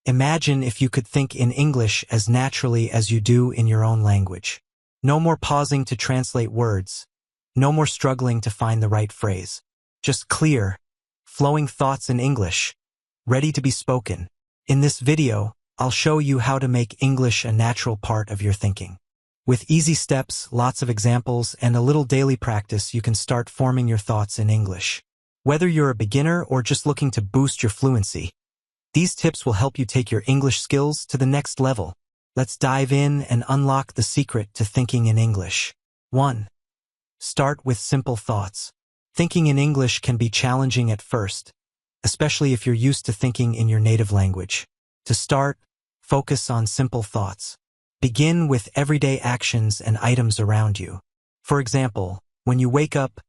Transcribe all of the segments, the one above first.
Imagine if you could think in English as naturally as you do in your own language. No more pausing to translate words. No more struggling to find the right phrase. Just clear, flowing thoughts in English, ready to be spoken. In this video, I'll show you how to make English a natural part of your thinking. With easy steps, lots of examples, and a little daily practice, you can start forming your thoughts in English. Whether you're a beginner or just looking to boost your fluency, these tips will help you take your English skills to the next level. Let's dive in and unlock the secret to thinking in English. 1. Start with simple thoughts. Thinking in English can be challenging at first, especially if you're used to thinking in your native language. To start, focus on simple thoughts. Begin with everyday actions and items around you. For example, when you wake up,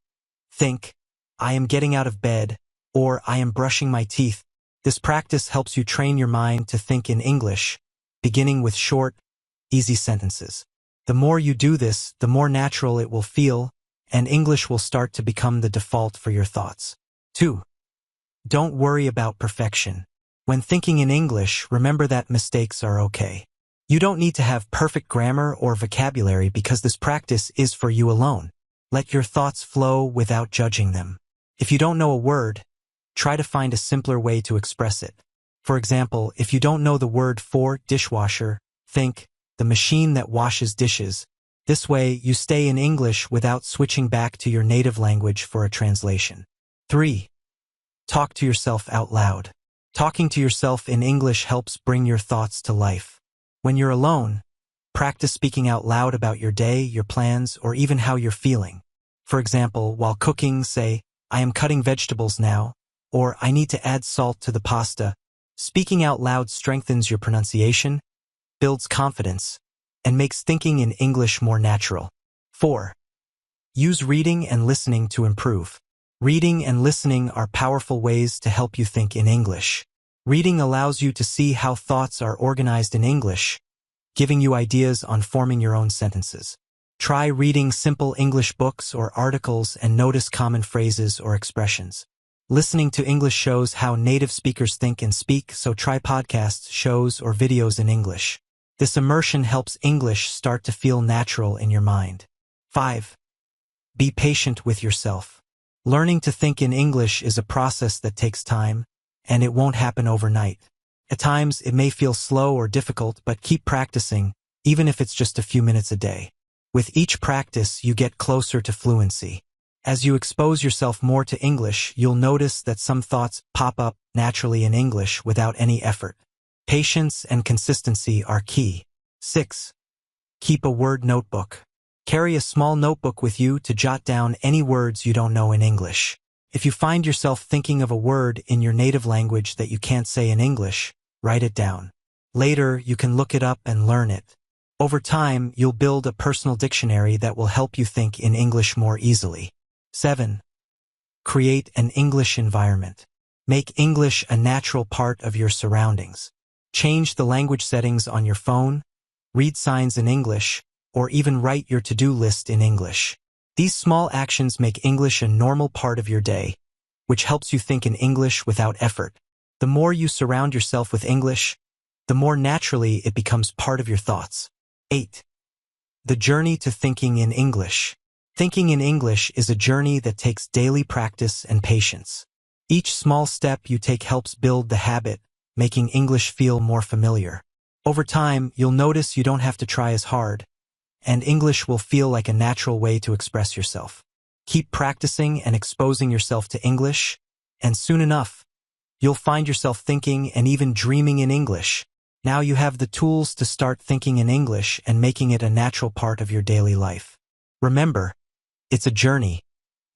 think, "I am getting out of bed," or "I am brushing my teeth." This practice helps you train your mind to think in English, beginning with short, easy sentences. The more you do this, the more natural it will feel, and English will start to become the default for your thoughts. 2. Don't worry about perfection. When thinking in English, remember that mistakes are okay. You don't need to have perfect grammar or vocabulary because this practice is for you alone. Let your thoughts flow without judging them. If you don't know a word, try to find a simpler way to express it. For example, if you don't know the word for dishwasher, think, "the machine that washes dishes." This way, you stay in English without switching back to your native language for a translation. 3. Talk to yourself out loud. Talking to yourself in English helps bring your thoughts to life. When you're alone, practice speaking out loud about your day, your plans, or even how you're feeling. For example, while cooking, say, "I am cutting vegetables now," or "I need to add salt to the pasta." Speaking out loud strengthens your pronunciation, builds confidence, and makes thinking in English more natural. 4. Use reading and listening to improve. Reading and listening are powerful ways to help you think in English. Reading allows you to see how thoughts are organized in English, giving you ideas on forming your own sentences. Try reading simple English books or articles and notice common phrases or expressions. Listening to English shows how native speakers think and speak, so try podcasts, shows, or videos in English. This immersion helps English start to feel natural in your mind. 5. Be patient with yourself. Learning to think in English is a process that takes time, and it won't happen overnight. At times, it may feel slow or difficult, but keep practicing, even if it's just a few minutes a day. With each practice, you get closer to fluency. As you expose yourself more to English, you'll notice that some thoughts pop up naturally in English without any effort. Patience and consistency are key. 6. Keep a word notebook. Carry a small notebook with you to jot down any words you don't know in English. If you find yourself thinking of a word in your native language that you can't say in English, write it down. Later, you can look it up and learn it. Over time, you'll build a personal dictionary that will help you think in English more easily. 7. Create an English environment. Make English a natural part of your surroundings. Change the language settings on your phone, read signs in English, or even write your to-do list in English. These small actions make English a normal part of your day, which helps you think in English without effort. The more you surround yourself with English, the more naturally it becomes part of your thoughts. 8. The journey to thinking in English. Thinking in English is a journey that takes daily practice and patience. Each small step you take helps build the habit, making English feel more familiar. Over time, you'll notice you don't have to try as hard, and English will feel like a natural way to express yourself. Keep practicing and exposing yourself to English, and soon enough, you'll find yourself thinking and even dreaming in English. Now you have the tools to start thinking in English and making it a natural part of your daily life. Remember, it's a journey,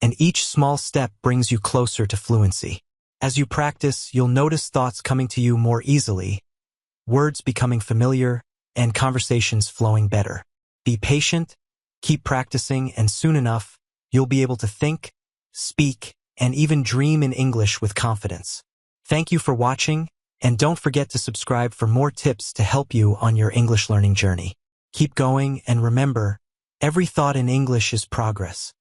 and each small step brings you closer to fluency. As you practice, you'll notice thoughts coming to you more easily, words becoming familiar, and conversations flowing better. Be patient, keep practicing, and soon enough, you'll be able to think, speak, and even dream in English with confidence. Thank you for watching, and don't forget to subscribe for more tips to help you on your English learning journey. Keep going, and remember, every thought in English is progress.